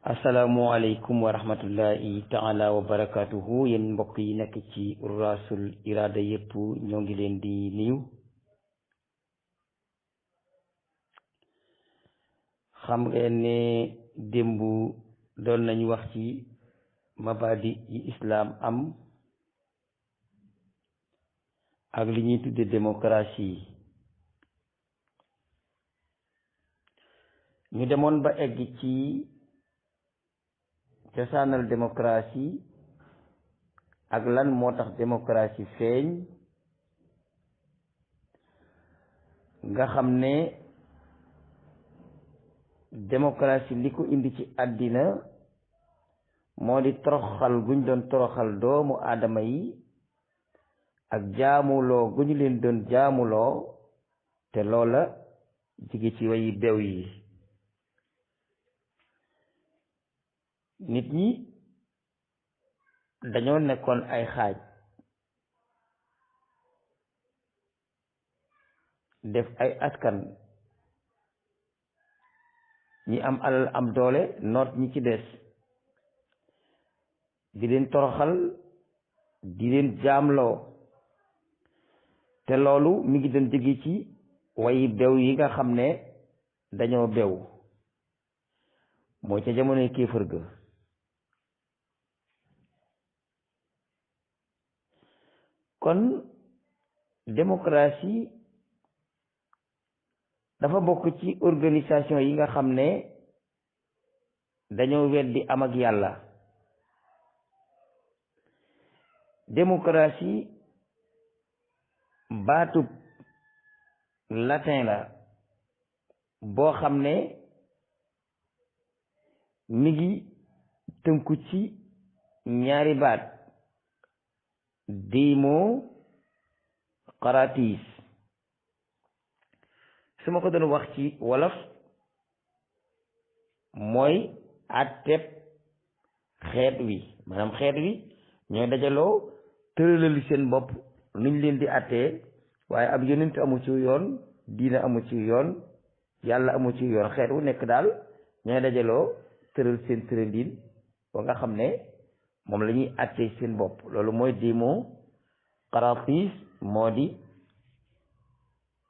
asalaamualeykum wa rahmatullahi taala wa barakatuhu yéen mbokk yi nekk ci Uras-ul Irada yépp ñoo ngi leen di nuyu. xam ngeen ne démb doon nañu wax ci mabadi yi islam am ak li ñuy tudde démocratie. ñu demoon ba egg ci cosaanal démocratie ak lan moo tax démocratie feeñ, nga xam ne démocratie li ko indi ci àddina moo di toroxal guñ doon toroxal doomu aadama yi ak jaamuloo gu ñu leen doon jaamuloo te loola jige ci wayi bew yi. nit ñi dañoo nekkoon ay xaaj, def ay askan, ñi am alal am doole noot ñi ci des, di leen toroxal, di leen jaamloo, te loolu mi ngi doon jóge ci wayi bew yi nga xam ne dañoo bew, mooy ca jamonoy kéefër ga. kon démocratie dafa bokk ci organisation yi nga xam ne dañoo weddi am ak yàlla. démocratie baatub latin la boo xam ne mi ngi tënku ci ñaari baat, démocratie. su ma ko doon wax ci wolof mooy àtteb xeet wi, maanaam xeet wi ñooy dajaloo tëralali seen bopp nuñ leen di àttee, waaye ab yonent amu ci yoon, diina amu ci yoon, yàlla amu ci yoon. xeet wu nekk daal ñooy dajaloo tëral seen tëralin ba nga xam ne moom la ñuy àttee seen bopp. loolu mooy démocratie, moo di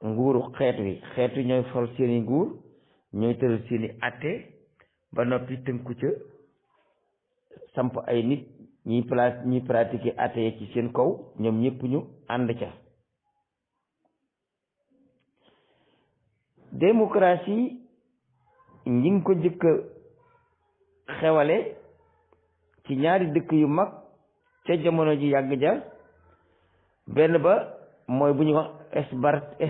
nguuru xeet wi. xeet wi ñooy fol seeni nguur, ñooy tëral seeni àtte ba noppi tënku ca, samp ay nit ñiy pratiquer àtte ci seen kaw, ñoom ñëpp ñu ànd ca. démocratie ñi ngi ko njëkk a xewale ci ñaari dëkk yu mag ca jamono ji yàgg ja. benn ba mooy bu ñuy wax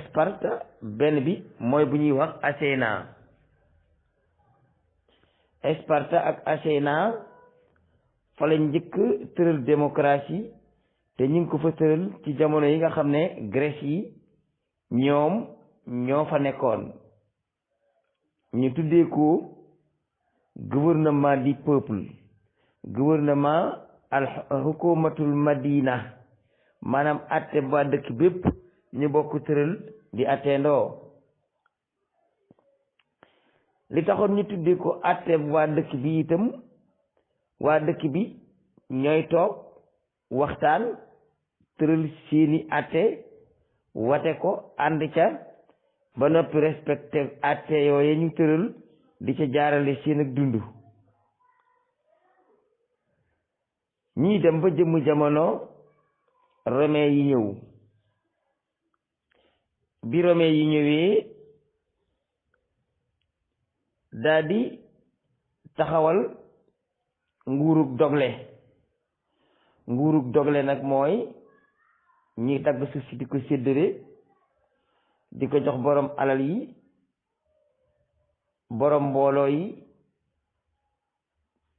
Sparta, benn bi mooy bu ñuy wax Athéna. Sparta ak Athéna fa lañ njëkk tëral démocratie, te ñu ngi ko fa tëral ci jamono yi nga xam ne Grèce yi ñoom ñoo fa nekkoon. ñu tuddee ko gouvernement du peuple, gouvernement al hukumatul madina, maanaam atte ba dëkk bépp ñu bokk tëral di atteendoo. li taxoon ñu tuddee ko atte waa dëkk bi itam, waa dëkk bi ñooy toog waxtaan tëral seeni atte, wate ko ànd ca ba noppi respecté atte yooye ñu tëral, di ca jaarale seen ak dund. ñii dem ba jëmm jamono romain yi ñëw. bi romain yi ñëwee daldi taxawal nguurug dogle nag mooy ñi dagg suuf si di ko séddale, di ko jox borom alal yi, borom mbooloo yi,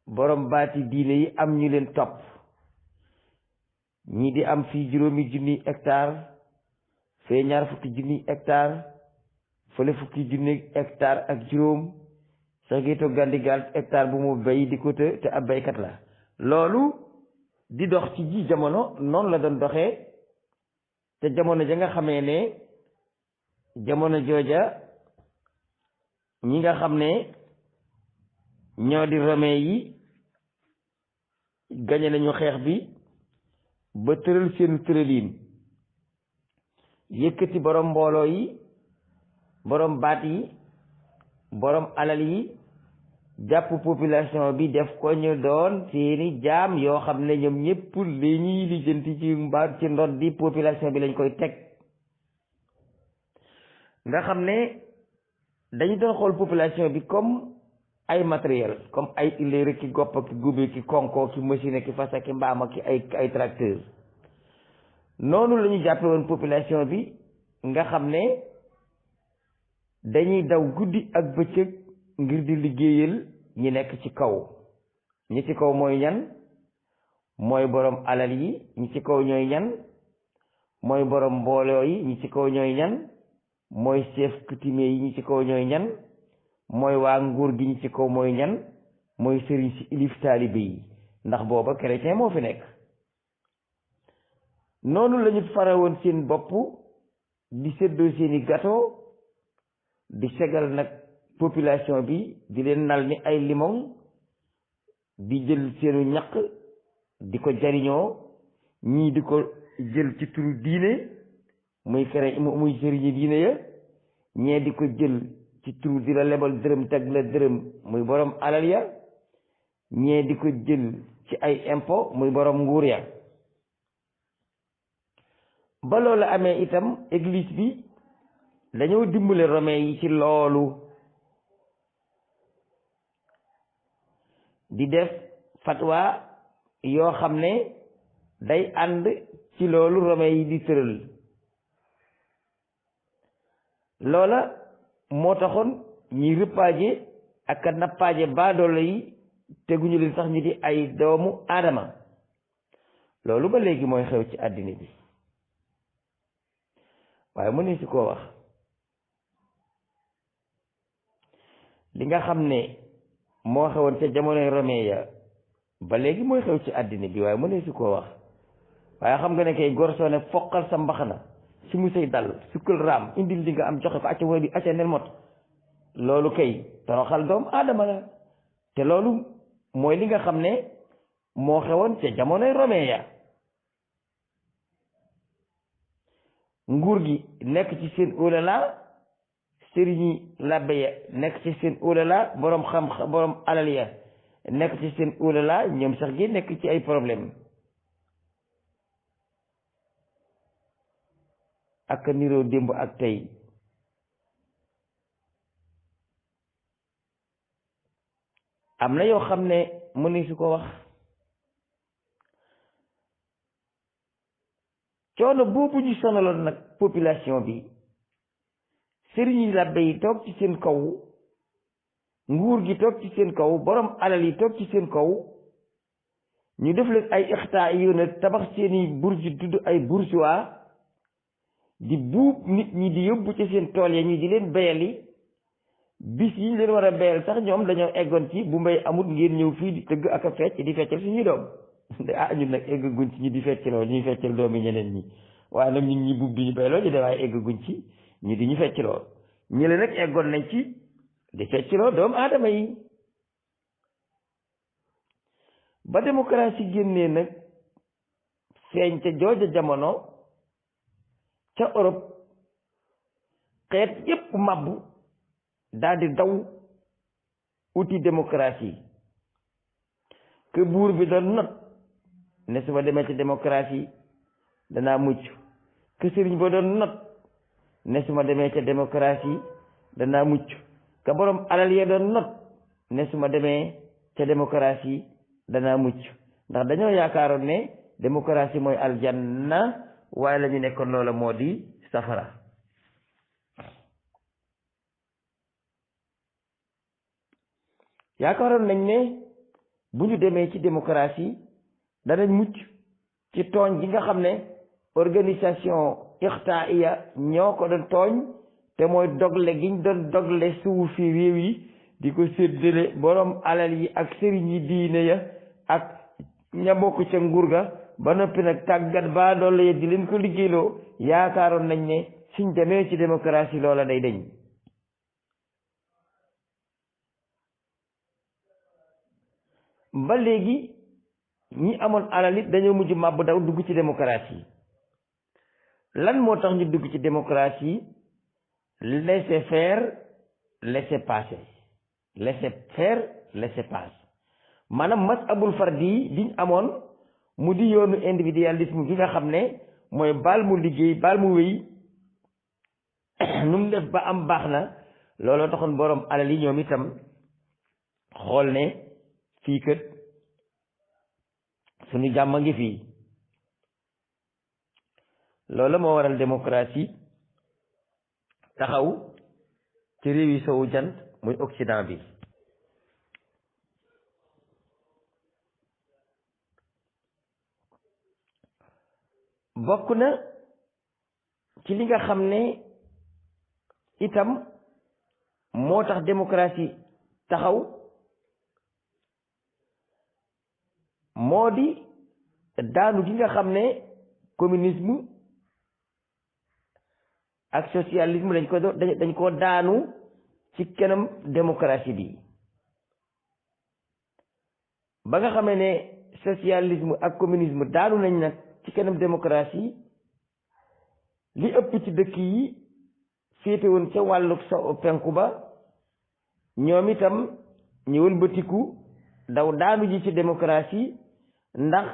borom baati diine yi am ñu leen topp. ñii di am fii 5 junniy hectare, fee 20 junniy hectare, fële 10 junniy hectare ak juróom, sax géeto Gandigaal hectare bu mu bay di ko te ab baykat la. loolu di dox ci ji jamono noonu la doon doxee, te jamono ja nga xamee ne jamono jooja ñi nga xam ne ñoo di romain yi gañe nañu xeex bi ba tëral seen tëraliin yëkkati borom mbooloo yi borom baat yi borom alal yi jàpp population bi def ko ñu doon seeni jaam yoo xam ne ñoom ñëpp li ñuy lijjanti ci mbaat ci ndod di population bi lañ koy teg nga xam ne dañu doon xool population bi comme ay matériel comme ay ileer ki gopp ki gube ki konko ki machine ki fas ki mbaam ki ay tracteur noonu la ñu jàppe woon population bi nga xam ne dañuy daw guddi ak bëccëg ngir di liggéeyal ñi nekk ci kaw ñi ci kaw mooy ñan mooy borom alal yi ñi ci kaw ñooy ñan mooy borom mbooloo yi ñi ci kaw ñooy ñan mooy chef coutumier yi ñi ci kaw ñooy ñan mooy waa nguur gi ñi ci kaw mooy ñan mooy sëriñ si ilif taalibe yi ndax booba chrétien moo fi nekk noonu lañu farawoon seen bopp di séddoo seeni gâteau di segal nag population bi di leen nal ni ay limon di jël seenu ñaq di ko jariñoo ñii di ko jël ci turu diine muy muy sëriñi diine ya ñee di ko jël ci turu di la lebal dërëm teg la dërëm muy borom alal ya ñee di ko jël ci ay impôt muy borom nguur ya ba loolu amee itam église bi dañoo dimbale romain yi ci loolu di def fatwa yoo xam ne day ànd ci loolu romain yi di tëral loola moo taxoon ñi rëppaaje ak a nappaaje baadoolo yi teguñu leen sax ñu di ay doomu aadama loolu ba léegi mooy xew ci àddina bi waaye mu ne si koo wax li nga xam ne moo xewoon ca jamonoy romain ya ba léegi mooy xew ci àddina bi waaye mu ne si koo wax waaye xam nga ne kay gor soo ne foqal sa mbaxana su mu say dal sukkal raam indil di nga am joxe ko acca mooy bi acca nel mot loolu kay toroxal doomu aadama la te loolu mooy li nga xam ne moo xewoon ca jamonoy romain ya nguur gi nekk ci seen olala sëriñi labbe ya nekk ci seen olala borom borom alal ya nekk ci seen olala ñoom sax gi nekk ci ay problème ak niroo démb ak tey am na yoo xam ne mënu su ko wax coono boobu ñu sonaloon nag population bi sëriñi labbe yi toog ci seen kaw nguur gi toog ci seen kaw borom alal yi toog ci seen kaw ñu def leen ay ixtaa yu ne tabax seeni bourge tudd ay bourgeois di buub nit ñi di yóbbu ci seen tool ya ñi di leen bayali bis yi ñu leen war a bayal sax ñoom dañoo eggoon ci bu mbay amul ngeen ñëw fii di tëgg ak a fecc di feccal suñuy doom ñun nag eggaguñ ci ñi di feccaloo ñuy feccal doomi ñeneen ñi waaye nag ñun ñi buub di ñu bayloo ñu de waaye eggaguñ ci ñi di ñu feccaloo ñële nag eggoon nañ ci di feccaloo doomu aadama yi ba démocratie génnee nag feeñ ca jooja jamono ca Europe xeet yépp mabbu daal di daw uti démocratie que buur bi doon not ne su ma demee ci démocratie danaa mucc que sëriñ ba doon not ne su ma demee ca démocratie danaa mucc que borom alal ya doon not ne su ma demee ca démocratie danaa mucc ndax dañoo yaakaaroon ne démocratie mooy aljanna waaye la ñu nekkoon loola moo di safara yaakaaroon nañ ne bu ñu demee ci démocratie danañ mucc ci tooñ gi nga xam ne organisation ixtaaiya ñoo ko doon tooñ te mooy dogle giñ doon dogle suuf fi réew yi di ko séddale borom alal yi ak sëriñ yi diine ya ak ña bokk ca nguur ga ba noppi nag tàggat baa doole ya di leen ko liggéeyloo yaakaaroon nañ ne suñ demee ci démocratie loola day deñ ba léegi ñi amoon alal it dañoo mujj màbb daw dugg ci démocratie lan moo tax ñu dugg ci démocratie laisser faire laisser passer laisser faire laisser passer maanaam mas abul fardi biñ amoon mu di yoonu individualisme bi nga xam ne mooy baal mu liggéey baal mu wéy nu mu def ba am baax na looloo taxoon boroom alal yi ñoom itam xool ne fii kët suñu jàmm ngi fii loolu moo waral démocratie taxaw ci réew yi sowu jant muy Occident bi bokk na ci li nga xam ne itam moo tax démocratie taxaw moo di daanu gi nga xam ne communisme ak socialisme dañ ko daanu ci kanam démocratie bi ba nga xamee ne socialisme ak communisme daanu nañ nag ci kanam démocratie li ëpp ci dëkk yi féete woon ca wàllu penku ba ñoom itam ñu wëlbatiku daw daanu ji ci démocratie ndax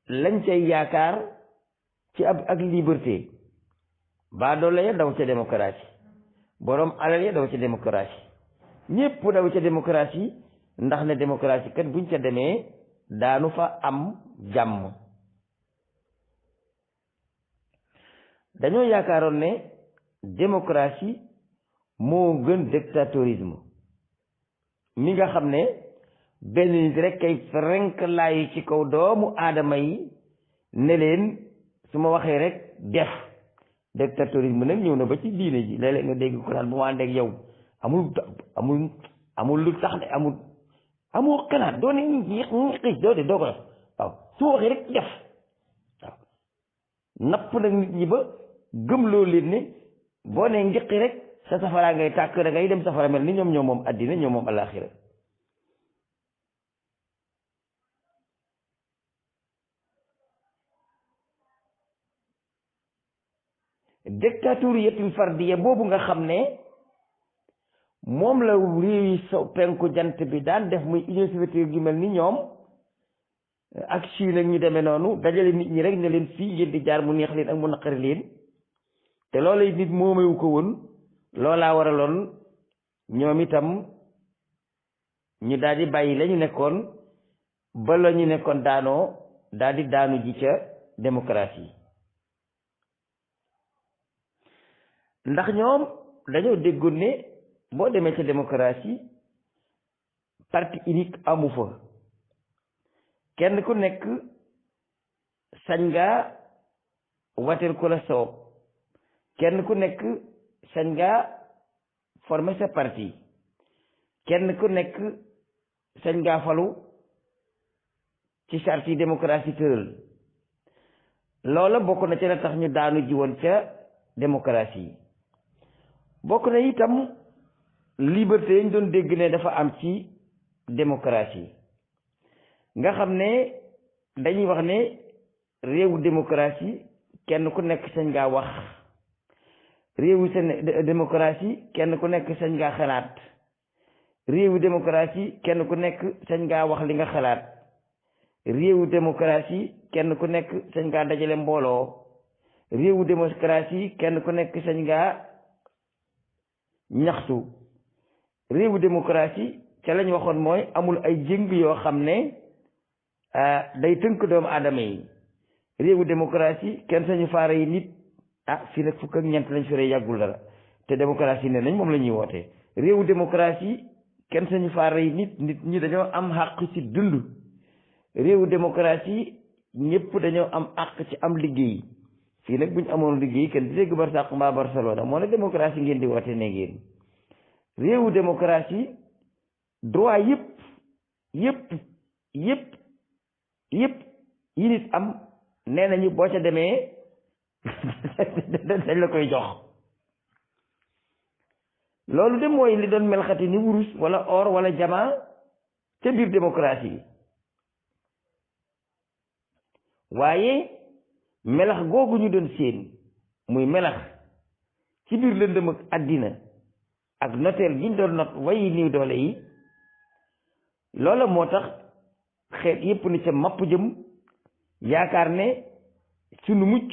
lañ cay yaakaar ci ak liberté baadoolo ya daw ca démocratie boroom alal ya daw ca démocratie ñépp daw ca démocratie ndax ne démocratie kat buñ ca demee daanu fa am jàmm dañoo yaakaaroon ne démocratie moo gën dictateurisme mi nga xam ne benn nit rek kay frenk laayu ci kaw doomu aadama yi ne leen su ma waxee rek def dictateurisme nag ñëw na ba ci diine ji léeg-léeg nga dégg ko naan bu ma ànd ak yow amul lu tax de amul xalaat doo ne ñi doo de doo ko def waaw su ma waxee rek def waaw napp nag nit ñi ba gëm loo leen ne boo ne ngiqi rek sa safaraa ngay tàkk da ngay dem safara mel ni ñoom ñoo moom addina ñoo moom alaxira dictatoriyatul fardiya boobu nga xam ne moom la réew yi so penku jant bi daan def muy Union soviétique gi mel ni ñoom ak Chine ak ñu demee noonu dajale nit ñi rek ne leen fii ngeen di jaar mu neex leen ak mu naqari leen te loolu nit moomewu ko woon loolaa waraloon ñoom itam ñu daal di bàyyi la ñu nekkoon ba la ñu nekkoon daanoo daal di daanu ji ca démocratie ndax ñoom dañoo déggoon ne boo demee ca démocratie parti unique amu fa kenn ku nekk sañ ngaa wateel ko la soob kenn ku nekk sañ ngaa former sa parti kenn ku nekk sañ ngaa falu ci charte yi démocratie tëral loola bokk na ca la tax ñu daanu ji woon ca démocratie bokk na itam liberté yi ñu doon dégg ne dafa am ci démocratie nga xam ne dañuy wax ne réewu démocratie kenn ku nekk sañ ngaa wax réewu démocratie kenn ku nekk sañ ngaa xalaat réewu démocratie kenn ku nekk sañ ngaa wax li nga xalaat réewu démocratie kenn ku nekk sañ ngaa dajale mbooloo réewu démocratie kenn ku nekk sañ ngaa ñaxtu réewu démocratie ca lañ waxoon mooy amul ay jëng yoo xam ne day tënk doomu aadama yi réewu démocratie kenn sañu faara yi nit fii nag fukk ak ñeent lañ fi rey yàggul dara te démocratie ne nañ moom la ñuy wootee réewu démocratie kenn sañu faara yi nit ñi dañoo am xàq ci dund réewu démocratie ñëpp dañoo am àq ci am liggéey fii nag buñ amoon liggéey kenn di dégg barsàq mbaa Barcelona moo ne démocratie ngeen di woote ne ngeen réewu démocratie droit yëpp yi nit am nee nañu boo ca demee dañ la koy jox loolu de mooy li doon melxati ni wurus wala or wala jamaa ca biir démocratie bi waaye melax googu ñu doon séen muy melax ci biir lëndëm ak àddina ak noteel gi ñu doon not wayi niw doole yi loola moo tax xeet yépp ni ca mapp jëm yaakaar ne sunu mucc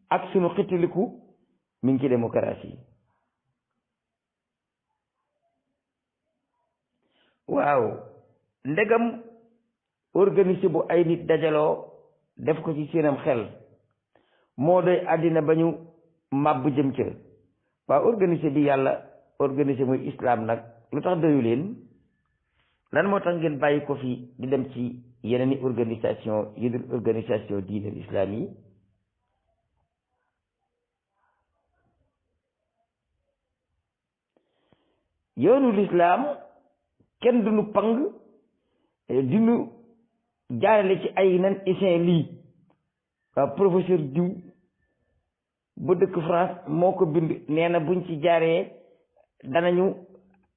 ak sunu xitiliku mi ngi ci démocratie waaw ndegam organisé bu ay nit dajaloo def ko ci seenam xel moo doy àddina ba ñu màbb jëm ca waaw organisé bi yàlla organisé muy islam nag lu tax doyu leen lan moo tax ngeen bàyyi ko fi di dem ci yeneen i organisation yi dul organisation diine islam yi yoonu lislaam kenn duñu pang dinu jaarale ci ay nan isin lii waaw professeur diw ba dëkk France moo ko bind nee na buñ ci jaaree danañu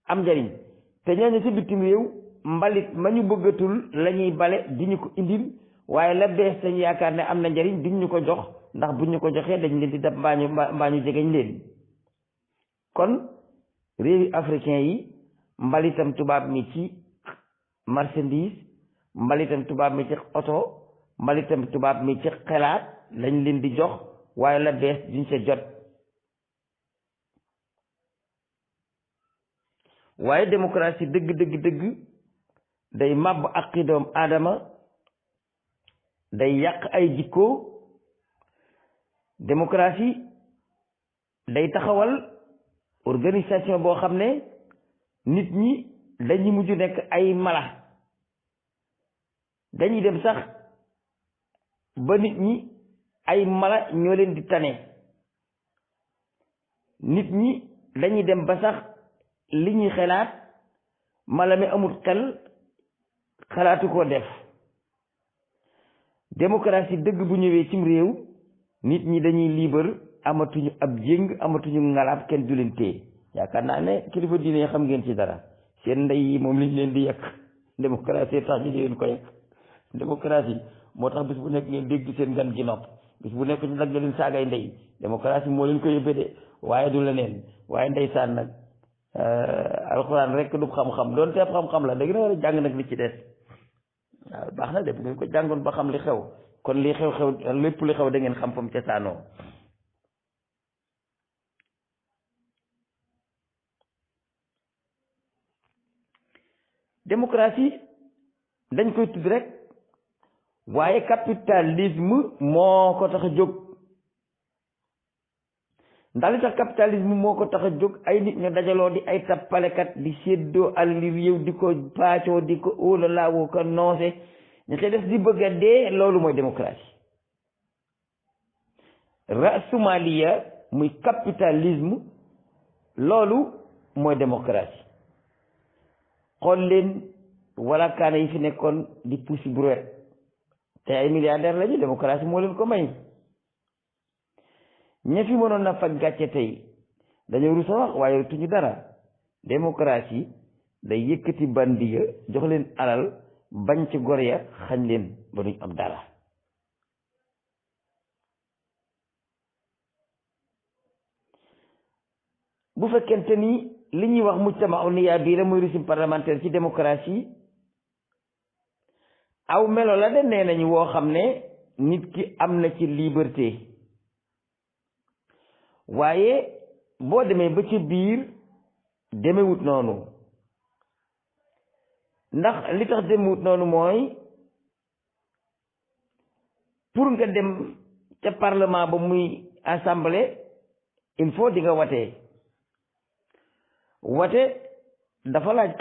am njariñ te ñooñu ci bitim réew mbalit ma ñu bëggatul la ñuy bale di ñu ko indil waaye la bees dañu yaakaar ne am na njariñ duñ ñu ko jox ndax buñ ñu ko joxee dañ leen di dab mbaa ñu jegeñ leen kon réewi africain yi mbalitam tubaab mi ci marchandise mbalitam tubaab mi ci oto mbalitam tubaab mi ci xelaat lañ leen di jox waaye la bees duñ sa jot waaye démocratie dëgg day màbb aqi doom aadama day yàq ay jikko démocratie day taxawal organisation boo xam ne nit ñi dañuy mujj nekk ay mala dañuy dem sax ba nit ñi ay mala ñoo leen di tane nit ñi dañuy dem ba sax li ñuy xalaat mala mi amul xel xalaatu koo def démocratie dëgg bu ñëwee cim réew nit ñi dañuy libre amatuñu ab jéng amatuñu ngalaab kenn du leen téye yaakaar naa ne kilifa diine xam ngeen ci dara seen ndey yi moom liñ leen di yàq démocratie tax ñu di leen ko yàq démocratie moo tax bis bu nekk ngeen dégg seen gan gi nopp bis bu nekk ñu dagg leen saagay ndey démocratie moo leen ko yóbbee de waaye du leneen waaye ndeysaan nag alxuraan rek du xam-xam doon teeb xam-xam la da ngeen war a jàng nag li ci des waaw baax na de bu ngeen ko jàngoon ba xam li xew kon li xew lépp li xew da ngeen xam fa mu cosaanoo démocratie dañ koy tudd rek waaye capitalisme moo ko tax a jóg ndax li tax capitalisme moo ko tax a jóg ay nit ñu dajaloo di ay tappalekat di séddoo alali réew di ko paacoo di ko óolalaawoo ko noose ñu koy def di bëgg a dee loolu mooy démocratie rasumaliya muy capitalisme loolu mooy démocratie xool leen wala kaana yi fi nekkoon di puusi brouette te ay milliardaire lañu démocratie moo leen ko may ña fi mënoon na faj gàcce tey dañoo rus a wax waaye tuñu dara démocratie day yëkkati bandi ya jox leen alal bañ ci gor ya xañ leen ba duñ am dara bu fekkente ni li ñuy wax mujtama niyaa bii la muy régime parlementaire ci démocratie aw melo la de nee nañu woo xam ne nit ki am na ci liberté waaye boo demee ba ci biir demewut noonu ndax li tax demewut noonu mooy pour nga dem ca parlement ba muy assemblée il faut di nga wate dafa laaj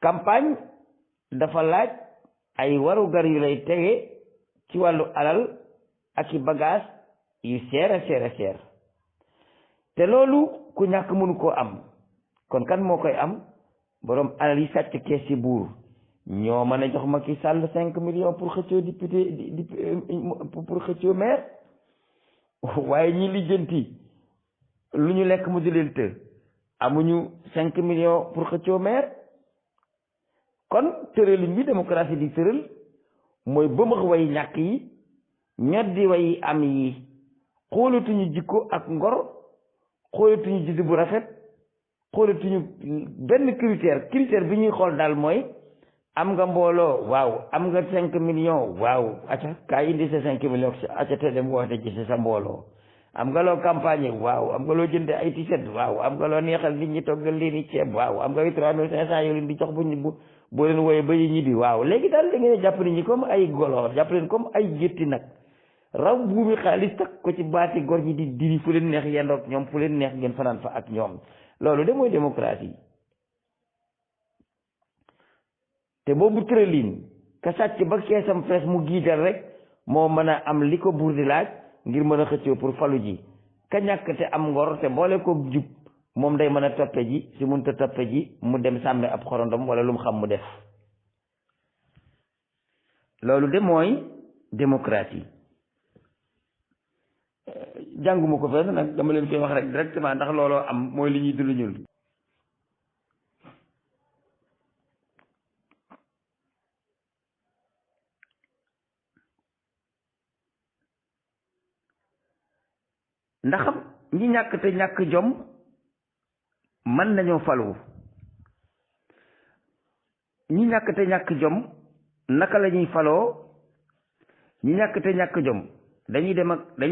campagne dafa laaj ay warugar yu lay tege ci wàllu alal ak i bagage yu seer a seer te loolu ku ñàkk mënu koo am kon kan moo koy am boroom alal yi sàcc kees ci buur ñoo mën a jox Macky Sall 5 millions pour xëccoo député pour xëccoo maire waaye ñi lijjanti lu ñu lekk mu di leen të amuñu 5 millions pour xëccoo maire kon tëralin bi démocratie di tëral mooy bëmax way ñàkk yi ñoddi way am yi xoolatuñu jikko ak ngor xoolatuñu juddu bu rafet xoolatuñu benn critère bi ñuy xool daal mooy am nga mbooloo waaw am nga 5 millions waaw acca kaa indi sa 5 millions acca te dem woote ci sa mbooloo am nga loo campagne waaw am nga loo jënde ay t-shirt waaw am nga loo neexal nit ñi toggal leen i ceeb waaw am nga 3500 yoo leen di jox boo leen wooyee ba yi ñibbi waaw léegi daal da ngeen jàpp nit ñi comme ay golo jàpp leen comme ay gétti nag raw buumi xaalis takk ko ci baati gor ñi di diri fu leen neex yendoog ñoom fu leen neex ngeen fanaan fa ak ñoom loolu de mooy démocratie te boobu tëralin ka sàcc ba keesam fees mu giital rek moo mën a am li ko buur di laaj ngir mën a xëccoo pour falu ji ka ñàkk te am ngor te boole ko jub moom day mën a toppe ji si mënta toppe ji mu dem sàmme ab xorondom wala lu mu xam mu def loolu de mooy démocratie jànguma ko fenn nag dama leen koy wax rek directement ndax looloo am mooy li ñuy dund ñun ndax ñi ñàkk te ñàkk jom mën nañoo falu ñi ñàkk te ñàkk jom naka la ñuy faloo ñi ñàkk te ñàkk jom dañuy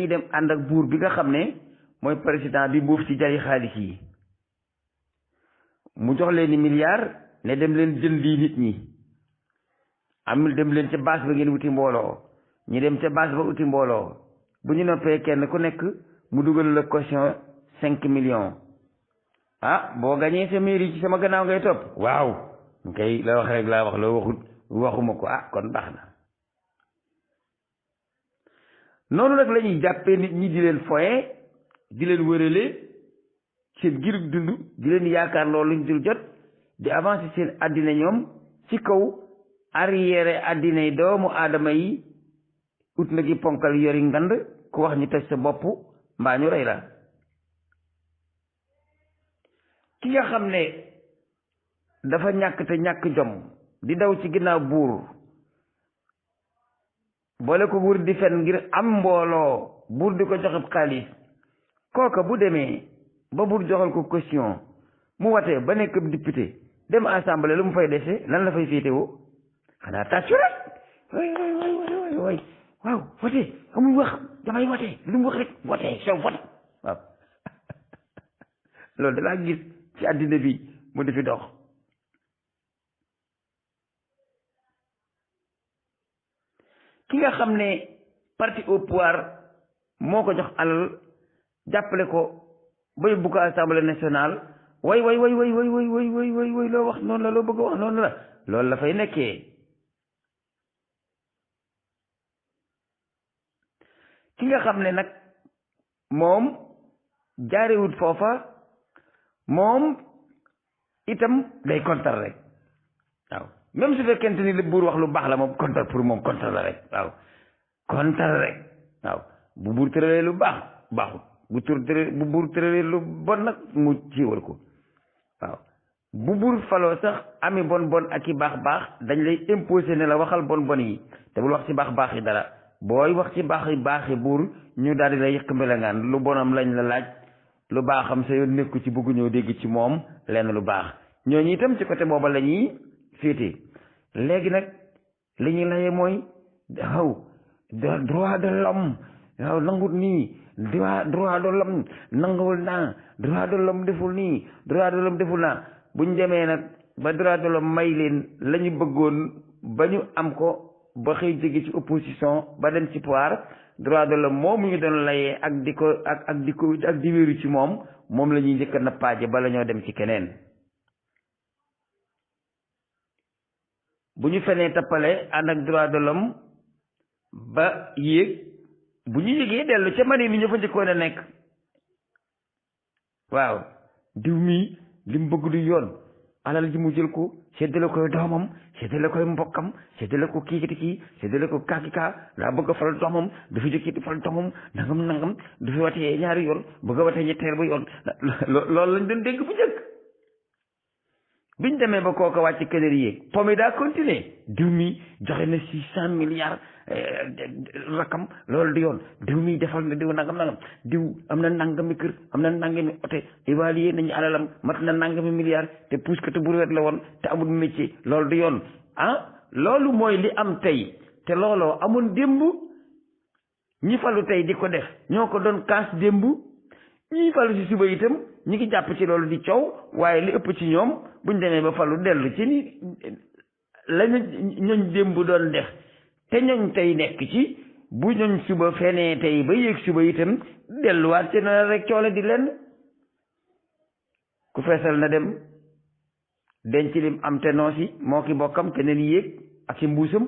dem ànd ak buur bi nga xam ne mooy président bi buuf ci jari xaalis yi mu jox leen ni milliard ne dem leen jëndi nit ñi amul dem leen ca baas ba ngeen wuti mbooloo ñi dem ca baas ba wuti mbooloo bu ñu noppee kenn ku nekk mu dugal la caution 5 millions boo gañee sa mairie ci sama gannaaw ngay topp waaw kay la wax rek laa wax loo waxut waxuma ko kon baax na noonu nag la ñuy jàppee nit ñi di leen foye di leen wërale seen girug dund di leen yaakaar loolu luñ dul jot di avancer seen àddina ñoom ci kaw arrière àddina yi doomu aadama yi ut na gi ponkal yori ngand ku wax ñu toj sa bopp mbaa ñu rey la ki nga xam ne dafa ñàkk te ñàkk jom di daw ci ginnaaw buur boole ko buur di fen ngir am mbooloo buur di ko joxe xaalis kooka bu demee ba buur joxal ko caution mu watee ba nekk député dem assemblée lu mu fay dese lan la fay féetewoo xanaa tàccu rek way waaw wote amuy wax damay wote lu mu wax rek wote soo vote waaw loolu da laa gis ci àddina bi mu di fi dox ki nga xam ne parti au pouvoir moo ko jox alal jàppale ko ba yóbbu ko assemblée nationale way loo wax noonu la loo bëgg a wax noonu la loolu la fay nekkee ki nga xam ne nag moom jaarewut foofa moom itam day kontar rek waaw même su fekkente ni li buur wax lu baax la moom kontar pour moom kontar la rek waaw kontar rek waaw bu buur tëralee lu baax baaxut bu buur tëralee lu bon nag mu siiwal ko waaw bu buur faloo sax ami bon ak i baax dañ lay imposer ne la waxal bon yi te bul wax ci baax yi dara booy wax ci baaxi buur ñu daal di la yëq mbelangaan lu bonam lañ la laaj lu baaxam sa yoon nekku ci bëggu ñëw dégg ci moom lenn lu baax ñooñu itam ci côté booba la ñuy féete léegi nag li ñuy laye mooy droit de l'homme waaw nangut nii droit de l'homme nanguwul naa droit de l'homme deful nii droit de l'homme deful naa buñ demee nag ba droit de l'homme may leen la ñu bëggoon ba ñu am ko ba xëy jóge ci opposition ba dem ci pouvoir droit de l'homme moom ñu doon layee ak di wéeru ci moom la ñuy njëkk a nappaaje bala ñoo dem ci keneen bu ñu fenee tappale ànd ak droit de l'homme ba yéeg bu ñu yégee dellu ca mani ni ñu fa njëkkoon a nekk waaw diw mii li mu bëgg du yoon alal ji mu jël ko séddale koy doomam séddale koy mbokkam séddale ko kii séddale ko kaa daa bëgg a fal doomam du fi jëkkiti fal doomam nangam du fi watee ñaari yoon bëgg a watee ñetteel ba yoon loolu lañ doon dégg bu njëkk biñ demee ba kooka wàcc kënër yéeg pomme daa continuer diw mi joxe na 600 milliards rakam loolu di yoon diw mi defal na diw nangam diw am na nangami kër am na nangami oto évalué nañu alalam mat na nangami milliards te puuskatu brouette la woon te amul métier loolu di yoon loolu mooy li am tey te looloo amoon démb ñi falu tey di ko def ñoo ko doon kaas démb ñi falu ci suba itam ñi ngi jàpp ci loolu di coow waaye li ëpp ci ñoom buñ demee ba falu dellu ci ni lañu ñoñ démb doon def te ñoñ tey nekk ci bu ñoñ suba fenee tey ba yéeg suba itam delluwaat ci na rek coole di lenn ku feesal na dem denc lim am te noosi moo ki bokkam keneen yéeg ak ci mbuusam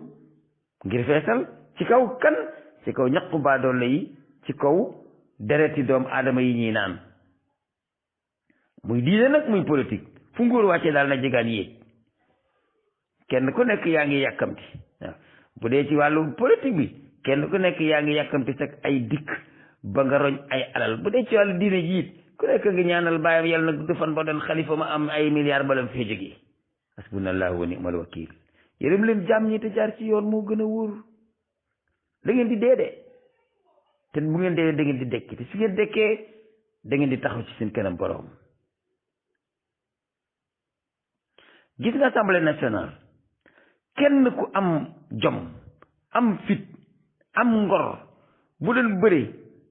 ngir feesal ci kaw kan ci kaw ñaqu baadoole yi ci kaw dereti doom aadama yi ñuy naan muy diine nag muy politique fu nguur wàcce daal na jegaan yéeg kenn ku nekk yaa ngi yàkkamti waaw bu dee ci wàllu politique bi kenn ku nekk yaa ngi yàkkamti sax ay dikk ba nga roñ ay alal bu dee ci wàllu diine ji it ku nekk ngi ñaanal bàyyam yàlla nag du fan ba doon xalifa ma am ay milliards balam fee jógee hasbunallahu wa ni'mal wakil yërëm leen jàmm ñi te jaar ci yoon moo gën a wóor da ngeen di dee de te bu ngeen dee da ngeen di dekki te su ngeen dekkee da ngeen di taxaw ci seen kanam borom. gis nga assemblée nationale kenn ku am jom am fit am ngor bu doon bëre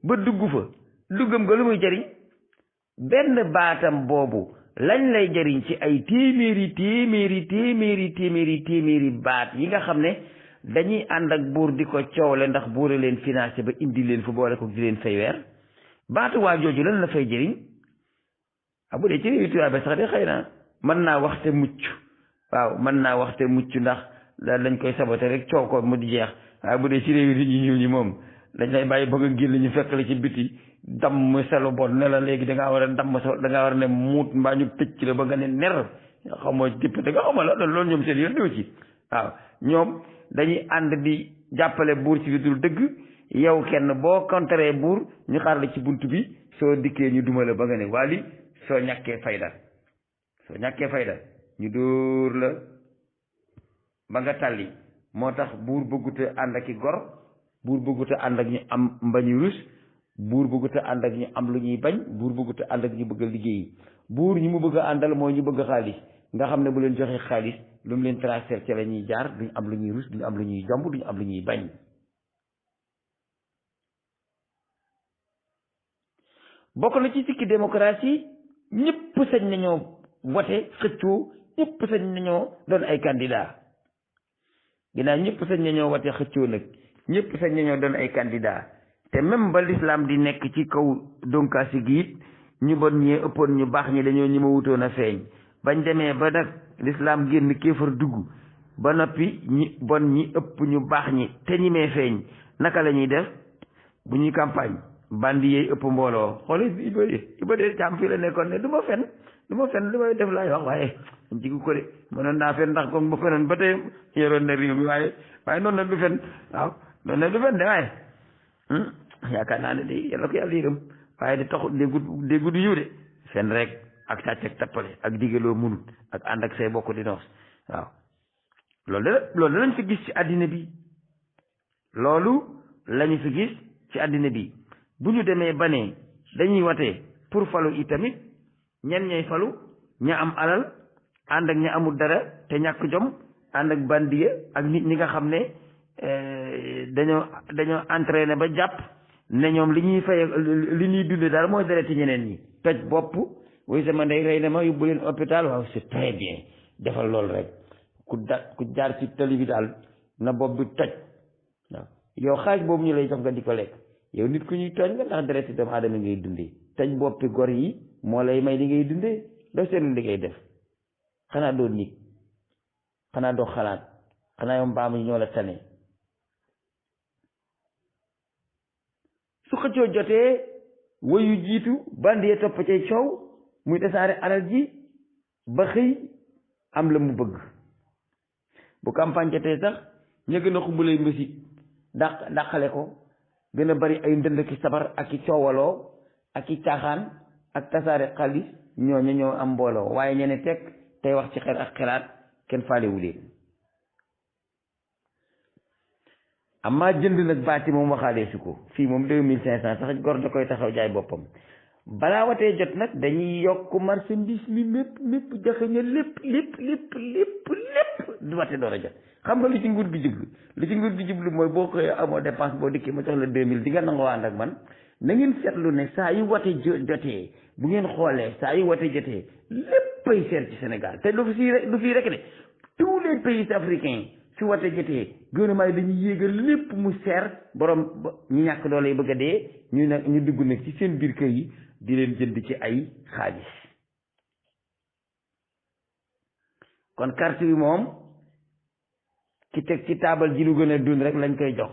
ba dugg fa duggam nga lu muy jariñ benn baatam boobu lañ lay jariñ ci ay téeméeri baat yi nga xam ne dañuy ànd ak buur di ko coowle ndax buure leen financé ba indi leen fu boole ko di leen fay weer baatu waa jooju lan la fay jëriñ bu dee ci réew tubaab ba sax de xëy na mën naa waxte mucc waaw mën naa waxte mucc ndax dañ koy saboté rek coow ko mu di jeex waaye bu dee ci réew nit ñi ñuul ñi moom dañ lay bàyyi ba nga génn ñu fekk la ci biti damm sa lu bon ne la léegi da ngaa war a damm sa da ngaa war a ne muut mbaa ñu tëj ci la ba nga ne ner xamoo député nga xamal la loolu ñoom seen yoon ñëw ci waaw ñoom dañuy ànd di jàppale buur ci lu dul dëgg yow kenn boo contré buur ñu xaar la ci bunt bi soo dikkee ñu duma la ba nga ne waali soo ñàkkee fayda ñu dóor la ba nga tàlli moo tax buur bëgguta ànd ak i gor buur bëgguta ànd ak ñu am mbañu rus buur bëgguta ànd ak ñu am lu ñuy bañ buur bëgguta ànd ak ñu bëgg a liggéeyi buur ñi mu bëgg a àndal mooy ñu bëgg xaalis nga xam ne bu leen joxee xaalis lu mu leen transfert ci la ñuy jaar duñ am lu ñuy rus duñ am lu ñuy jomb duñ am lu ñuy bañ. bokk na ci sikki démocratie ñëpp sañ nañoo voté xëccoo ñëpp sañ nañoo doon ay candidat ginnaaw ñëpp sañ nañoo voté xëccoo nag ñëpp sañ nañoo doon ay candidat te même ba l'islam di nekk ci kaw donkaasi gi it ñu bon ñee ëppoon ñu baax ñi dañoo ñi ma wutoon a feeñ bañ demee ba nag l'islam génn kéefar dugg ba noppi ñi bon ñi ëpp ñu baax ñi te ñi mee feeñ naka la ñuy def bu ñuy campagne bandi yeey ëpp mbooloo xoole iba dee caam fii la nekkoon ne du ma fen li may def laay wax waaye jigu ko de mënoon naa fen ndax comme ba fenoon ba tey yoroon na réew mi waaye noonu nag du fen waaw noonu nag du fen de waaye yaakaar naa ne de yàlla ko yàlla yërëm waaye di taxut déggu du yiw de fen rek ak sàcc ak tappale ak digaloo munut ak ànd ak say bokk di noos waaw loolu lañ fi gis ci àddina bi loolu lañu fi gis ci àddina bi bu ñu demee ba ne dañuy watee pour falu itamit ñen ñooy falu ña am alal ànd ak ña amul dara te ñàkk jom ànd ak bandiya ak nit ñi nga xam ne dañoo entraîné ba jàpp ne ñoom li ñuy fay li ñuy dunde daal mooy dereti ñeneen ñi toj bopp wuy sama ndey rey na ma yóbbu leen hôpital waaw c'est très bien defal loolu rek ku jaar ci tali bi daal na bopp bi toj waaw yow xaaj boobu ñu lay jox nga di ko lekk yow nit ku ñuy tooñ nga ndax dereti doomu aadama ngay dundee toj boppi gor yi moo lay may li ngay dundee doo seetlu li ngay def xanaa doo nit xanaa doo xalaat xanaa yow mbaam yi ñoo la tane su xëccoo jotee wayu jiitu bandee topp cay coow muy tasaare alal ji ba xëy am la mu bëgg bu campagne jotee sax ña gën a xumbalay musique dàqale ko gën a bari ay ndënd ki sabar ak i coowaloo ak i caaxaan ak tasaare xaalis ñooñu ñoo am mbooloo waaye ñene teg tey wax ci xel ak xelaat kenn faalewu leen amaa jënd nag baati moom waxaalee su ko fii moom 2500 sax gor da koy taxaw jaay boppam balaa watee jot nag dañuy yokk marchandise mi mépp jaxaña lépp du wate door a jot xam nga li ci nguur gi jublu mooy boo xëyee amoo dépense boo dikkee ma jox la 2000 di nga nangoo ànd ak man na ngeen seetlu ne saa yu wate jotee bu ngeen xoolee saa yu wate jotee léppay seer ci Sénégal te du fii rek de tous les pays africains su wate jotee gouvernement yi dañuy yéegal lépp mu seer borom ñu ñàkk doole yi bëgg a dee ñu dugg nag ci seen biir kër yi di leen jënd ci ay xaalis kon carte bi moom ki teg ci taabal ji lu gën a dund rek lañ koy jox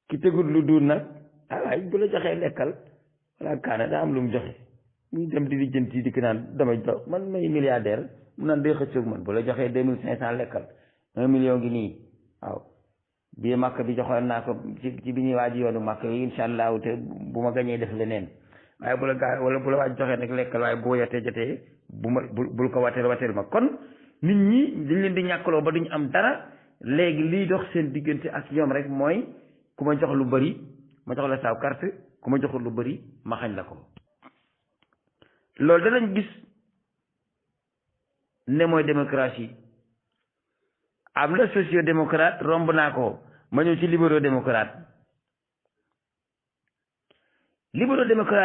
ki tegul lu dund nag waaye bu la joxee lekkal walla kaana daa am lu mu joxe muy dem di jënd yi di ko naan damay jox man may milliardaire mu naan day xëccoog man bu la joxee 2500 lekkal 1 million gi nii waaw bii màkk bi joxoon naa ko ci bi ñuy waaj yoonu màkk yi insha allahu te bu ma gañee def leneen waaye bu la gaa wala bu la waaj joxee nag lekkal waaye boo yotee jotee bul ko wateel ma kon nit ñi dañ leen di ñàkkaloo ba duñu am dara léegi liy dox seen diggante ak ñoom rek mooy ku ma jox lu bari ma jox la saaw carte ku ma joxul lu bari ma xañ la ko loolu danañ gis ne mooy démocratie am la socio démocrate romb naa ko ma ñëw ci libéro démocrate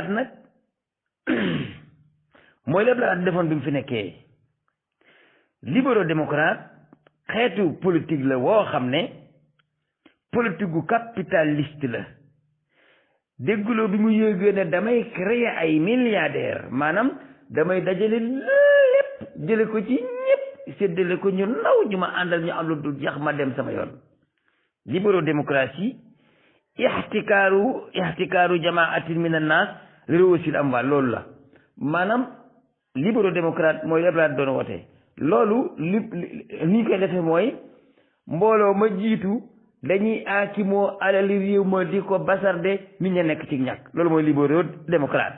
nag mooy lépp la defoon bi mu fi nekkee libéro démocrate xeetu politique la woo xam ne politique gu capitaliste la dégguloo bi mu yëgee ne damay créer ay milliardaire maanaam damay dajale lépp jële ko ci ñëpp séddale ko ñu naw ñu ma àndal ñu am lu dul jeex ma dem sama yoon libéro démocratie ixtikaaru jamaatin min annaas li réussir amwaal loolu la maanaam libéro démocrate mooy lépp laa doon wote loolu ni ñu koy defee mooy mbooloo ma jiitu dañuy aakimoo alali réew ma di ko basarde nit ña nekk ci ñàkk loolu mooy libéro démocrate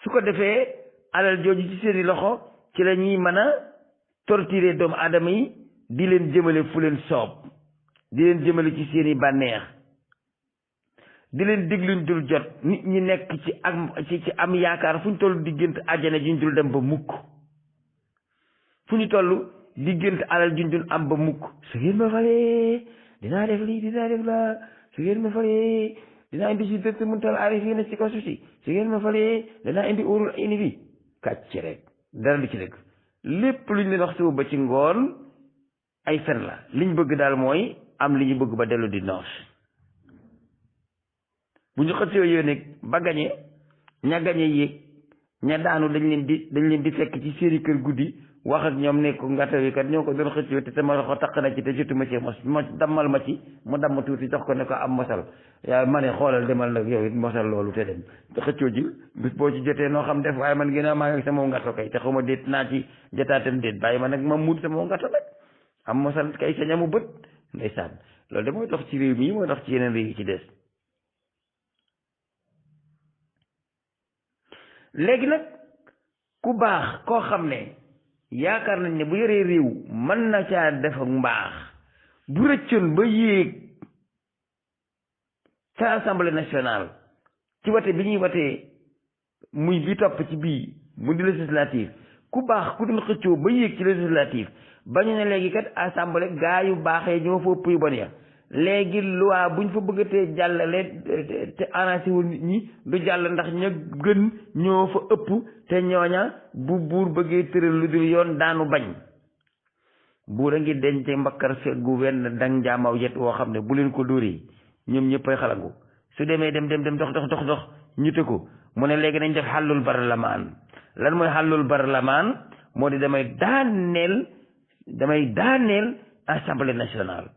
su ko defee alal jooju ci seeni loxo ci la ñuy mën a torturer doomu aadama yi di leen jëmale fu leen soob di leen jëmale ci seeni bànneex di leen digluñ dul jot nit ñi nekk ci am yaakaar fu ñu toll diggante àjjana juñ dul dem ba mukk fu ñu toll diggante alal juñ dul am ba mukk su ngeen ma falee dinaa def lii dinaa def laa su ngeen ma falee dinaa indi si dëkk muntal aarif yi na ci kaw suuf si su ngeen ma falee dinaa indi urul ay ni bi kàcc rek dara du ci dëgg lépp luñ leen wax suba ba ci ngoon ay fen la liñ bëgg daal mooy am li ñu bëgg ba dellu di noos bu ñu xëccoo yooyu nag ba gañe ña gañe yéeg ña daanu dañ leen di fekk ci seeni kër guddi wax ak ñoom ne ko ngata wi kat ñoo ko doon xëccoo te sama loxo taq na ci te jotuma ci mos ma dammal ma ci mu damm tuuti jox ko ne ko am mosal yaa ma ne xoolal demal nag yow it mosal loolu te dem te xëccoo ji bis boo ci jotee noo xam def waaye man gën a maa ngi sama ngato kay te xawma déet naa ci jotaatam déet bàyyi ma nag ma muut sama ngato nag am mosal kay sa ñamu bët ndeysaan loolu de mooy dox ci réew mi mooy dox ci yeneen réew yi ci des léegi nag ku baax koo xam ne yaakaar nañ ne bu yoree réew mën na caa def ak mbaax bu rëccoon ba yéeg ca assemblée nationale ci wate bi ñuy watee muy bi topp ci bii mu di législative ku baax ku doon xëccoo ba yéeg ci législative ba ñu ne léegi kat assemblée gaa yu baaxee ñoo fa ëpp yu bon ya léegi loi buñ fa bëggatee jàllale te arrangé wul nit ñi du jàll ndax ña gën ñoo fa ëpp te ñooña bu buur bëggee tëral lu dul yoon daanu bañ buur a ngi denc mbakkar feggu wenn dang njaamaw yet woo xam ne bu leen ko dóoree ñoom ñëppay xalangu su demee dem dox ñu te ko mu ne léegi nañ def xàllul barlamaan lan mooy xàllul barlamaan moo di damay daaneel assemblée nationale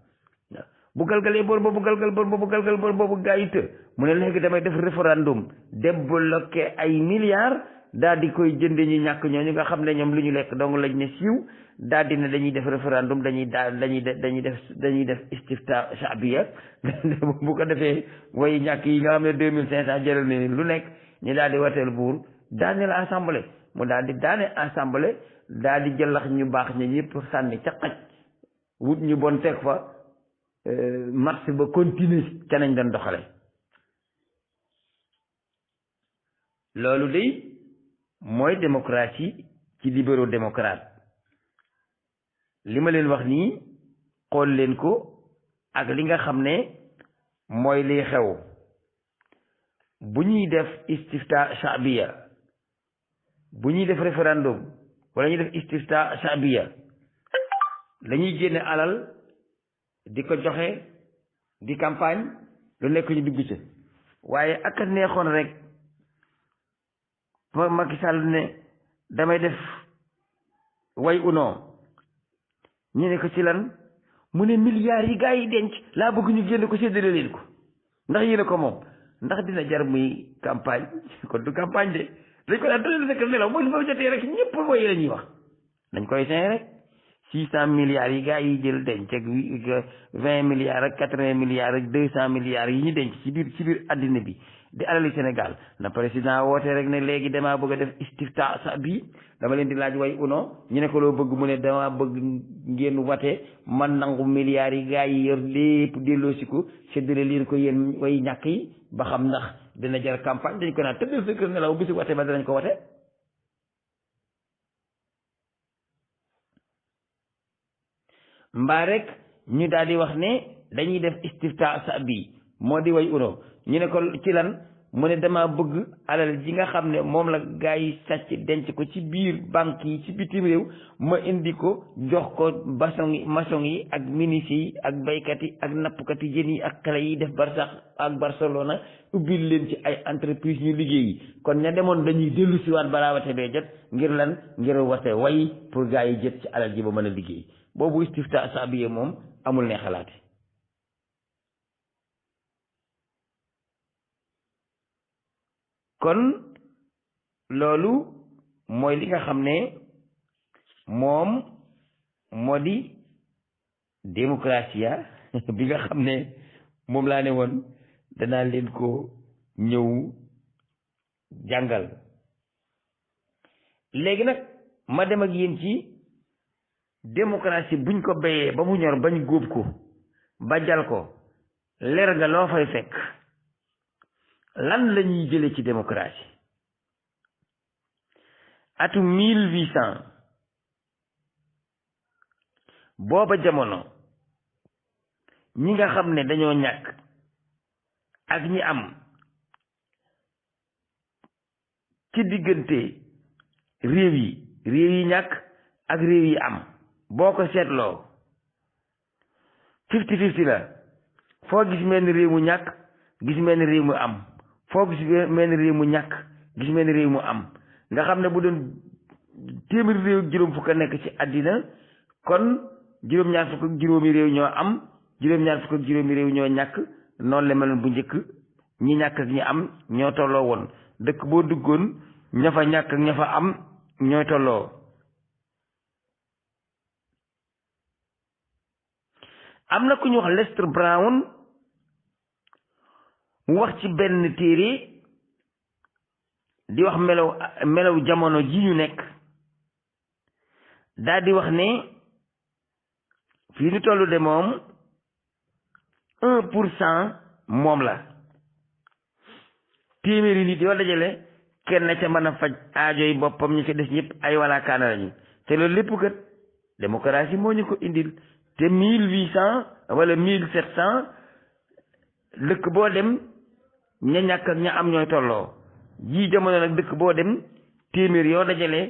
bu galgalee boor boobu galgal boor boobu gaa yi të mu ne léegi damay def référendum débloqué ay milliards daal di koy jënde ñu ñàkk ñooñu nga xam ne ñoom lu ñu lekk dong lañ ne siiw daal di ne dañuy def référendum dañuy def istifta shaabiya bu ko defee way ñàkk yi nga xam ne 2500 jëral ne lu nekk ñu daal di wateel buur daaneel assemblée mu daal di daane assemblée daal di jëlax ñu baax ña ñëpp sànni ca xaj wut ñu bon teg fa marche ba continuer ca nañ doon doxale loolu day mooy démocratie ci libéraux démocrate li ma leen wax nii xool leen ko ak li nga xam ne mooy liy xew bu ñuy def istifta shaabiya bu ñuy def référendum wala ñuy def istifta shaabiya dañuy génne alal di ko joxe di campagne lu nekk ñu dugg ci waaye ak a neexoon rek Macky Sall ne damay def way uno ñu ne ko ci lan mu ne milliards yi gaa yi denc laa bëgg ñu génn ko séddale leen ko ndax yéene ko moom ndax dina jar muy campagne kon du campagne de dañ ko daan tëddal nekk nelaw mooy fa jotee rek ñëpp mooy la ñuy wax dañ koy seen rek 600 milliards yi gaa yi jël denc ak 20 milliards ak 80 milliards ak 200 milliards yi ñu denc ci biir addina bi di alali Sénégal na président woote rek ne léegi damaa bëgg a def istifta sa bi dama leen di laaj way uno ñu ne ko loo bëgg mu ne dama bëgg ngeen wate man nangu milliards yi gaa yi yor lépp delloosi ko séddale leen ko yéen way ñàkk yi ba xam ndax dina jar campagne dañ ko naan tëddal sa kër nelaw bisi wate ba danañ ko wate mbaa rek ñu daal di wax ne dañuy def istifta sa bi moo di way uno ñu ne ko ci lan mu ne dama bëgg alal ji nga xam ne moom la gaa yi sàcc denc ko ci biir banque yi ci bitim réew ma indi ko jox ko maçon yi ak ministre yi ak baykat yi ak nappkat yi jën yi ak xale yi def Barsax ak Barcelona ubbil leen ci ay entreprise ñu liggéey yi kon ña demoon dañuy dellu si waat balaa wate bee jot ngir lan ngir wate way pour gaa yi jot ci alal ji ba mën a liggéey boobu istifta sabiye moom amul ne xalaate kon loolu mooy li nga xam ne moom moo di démocratie bi nga xam ne moom laa ne woon danaa leen ko ñëw jàngal léegi nag ma dem ak yéen ci démocratie buñ ko béyee ba mu ñor bañ góob ko ba jal ko leer nga loo fay fekk lan la ñuy jële ci démocratie atum 1800 booba jamono ñi nga xam ne dañoo ñàkk ak ñi am ci diggante réew yi ñàkk ak réew yi am boo ko seetloo 50-50 la foo gis mel ni réew mu ñàkk gis mel ni réew mu am foo gis mel ni réew mu ñàkk gis mel ni réew mu am nga xam ne bu doon téeméeri réew ak juróom fukk a nekk ci àddina kon juróom-ñaar fukk ak juróomi réew ñoo am juróom-ñaar fukk ak juróomi réew ñoo ñàkk noonu la meloon bu njëkk ñi ñàkk ak ñi am ñoo tolloo woon dëkk boo duggoon ña fa ñàkk ak ña fa am ñooy tolloo am na ku ñu wax Lester Brown mu wax ci benn téere di wax melaw jamono ji ñu nekk daal di wax ne fii ñu tollu de moom 1% moom la téeméeri nit yoo dajale kenn ca mën a faj aajo yi boppam ñu ci des ñëpp ay walaakaana lañu te loolu lépp kat démocratie moo ñu ko indil te 1800 wala 1700 dëkk boo dem ña ñàkk ak ña am ñooy tolloo ji jamono nag dëkk boo dem téeméer yoo dajale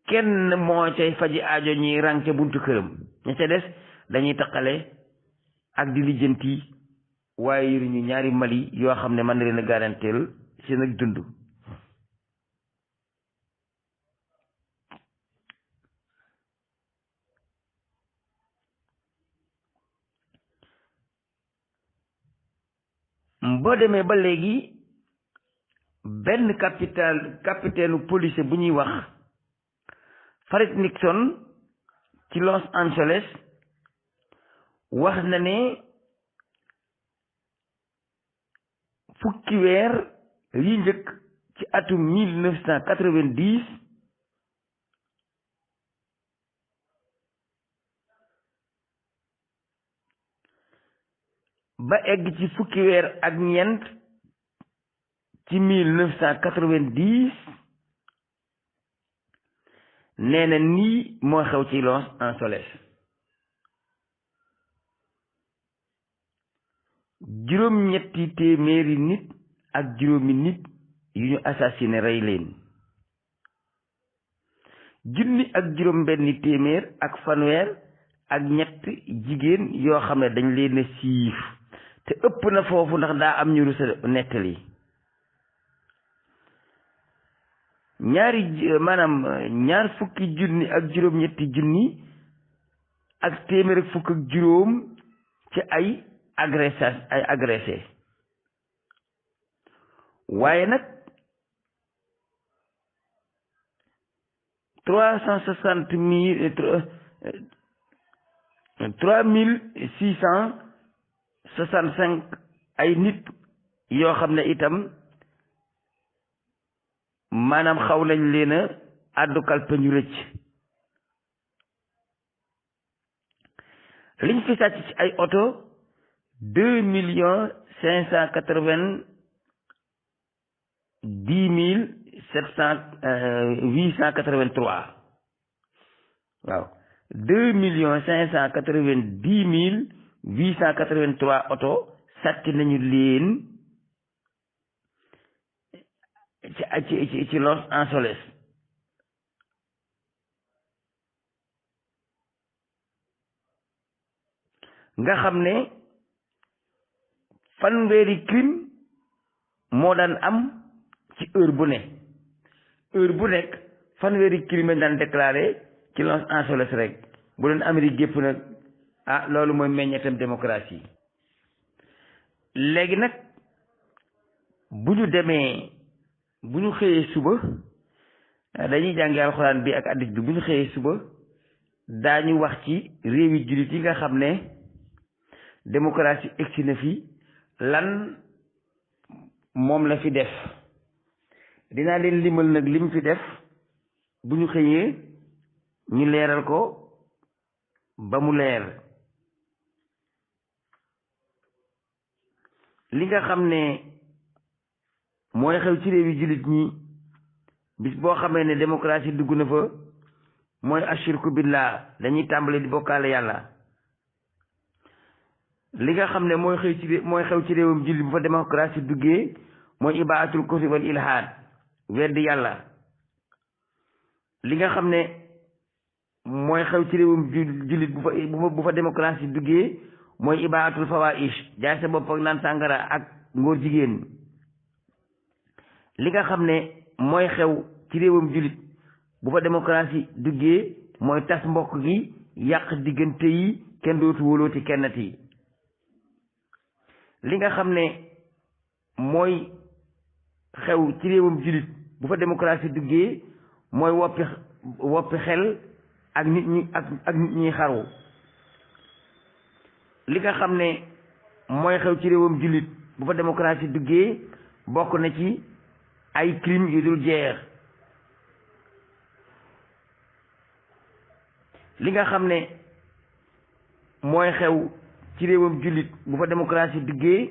kenn moo cay faji aajo ñi rang ca buntu këram ña ca des dañuy taqale ak di lijjanti waaye yoruñu ñaari Mali yoo xam ne mën na leen a garanteel seen ak dund boo demee ba léegi benn capitaine police bu ñuy wax Farid Nixon ci Los Angeles wax na ne fukki weer yi njëkk ci atum 1990 ba egg ci fukki weer ak ñeent ci 1990 nee na nii moo xew ci Los Angeles. juróom-ñetti téeméeri nit ak juróomi nit yu ñu assassiné rey leen. junni ak juróom benni téeméer ak fanweer ak ñett jigéen yoo xam ne dañ leen a siif te ëpp na foofu ndax daa am ñu rusa nettali. ñaar fukki junni ak juróom-ñetti junni ak téeméer ak fukk ak juróom ci ay agressé waaye nag 3665 ay nit yoo xam ne itam maanaam xaw nañ leen a àddu kalpe ñu rëcc. liñ fi sàcc ci ay oto 2,590,883 waaw 2,590,883 oto sàcc nañu leen ci Los Angeles. nga xam ne fanweeri crime moo daan am ci heure bu nekk fanweeri crime daan déclaré ci Los Angeles rek. bu doon Amérique gépp nag loolu mooy meññetam démocratie. léegi nag bu ñu xëyee suba dañuy jàngi alxuraan bi ak hadiis bi. bu ñu xëyee suba daañu wax ci réewi jullit yi nga xam ne démocratie egsi na fi lan moom la fi def. dinaa leen limal nag lim fi def bu ñu xëyee ñu leeral ko ba mu leer. li nga xam ne mooy xew ci réewi jullit ñi bis boo xamee ne démocratie dugg na fa mooy ashirku billah, dañuy tàmbali di bokkaale yàlla. li nga xam ne mooy xew ci réewum jullit bu fa démocratie duggee mooy ibaatul kufri wal ilhaad, weddi yàlla. li nga xam ne mooy xew ci réewum jullit bu fa démocratie duggee mooy ibaatul fawaahish, jaay sa bopp ak naan sàngara ak ngóor jigéen. li nga xam ne mooy xew ci réewum jullit bu fa démocratie duggee mooy tas mbokk gi, yàq diggante yi, kenn dootu wóolooti kennati. li nga xam ne mooy xew ci réewum jullit bu fa démocratie duggee mooy woppi xel ak nit ñi xaru. li nga xam ne mooy xew ci réewum jullit bu fa démocratie duggee bokk na ci ay crime yu dul jeex. li nga xam ne mooy xew ci réewum jullit bu fa démocratie duggee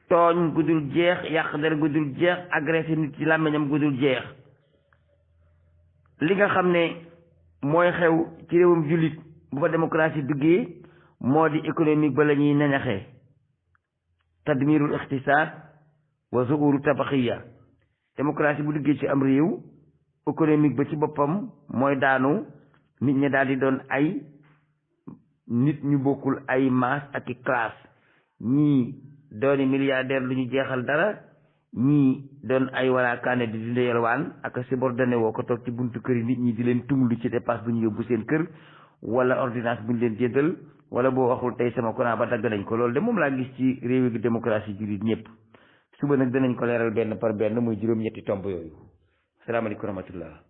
tooñ gu dul jeex, yàq der gu dul jeex, agressé nit ci làmmiñam gu dul jeex. li nga xam ne mooy xew ci réewum jullit bu fa démocratie duggee moo di économique ba la ñuy nañaxee, tadmirul iqtisaad wa zuhuru tabaxiya. démocratie bu duggee ci am réew économique ba ci boppam mooy daanu, nit ñi daal di doon ay nit ñu bokkul ay masse ak i classe. ñii dooni milliardaire lu ñu jeexal dara, ñii doon ay waraakaane di dund yalwaan ak subordonné woo ko toog ci buntu kër yi nit ñi di leen tunglu ci dépasse bu ñu yóbbu seen kër, wala ordonnance bu ñu leen jëndal, wala boo waxul tey sama courant ba dagg nañ ko. loolu de moom laa gis ci réewi démocratie jullit ñëpp. suba nag danañ ko leeral benn par benn muy juróom-ñetti tomb yooyu. asalaamaaleykum wa rahmatullah.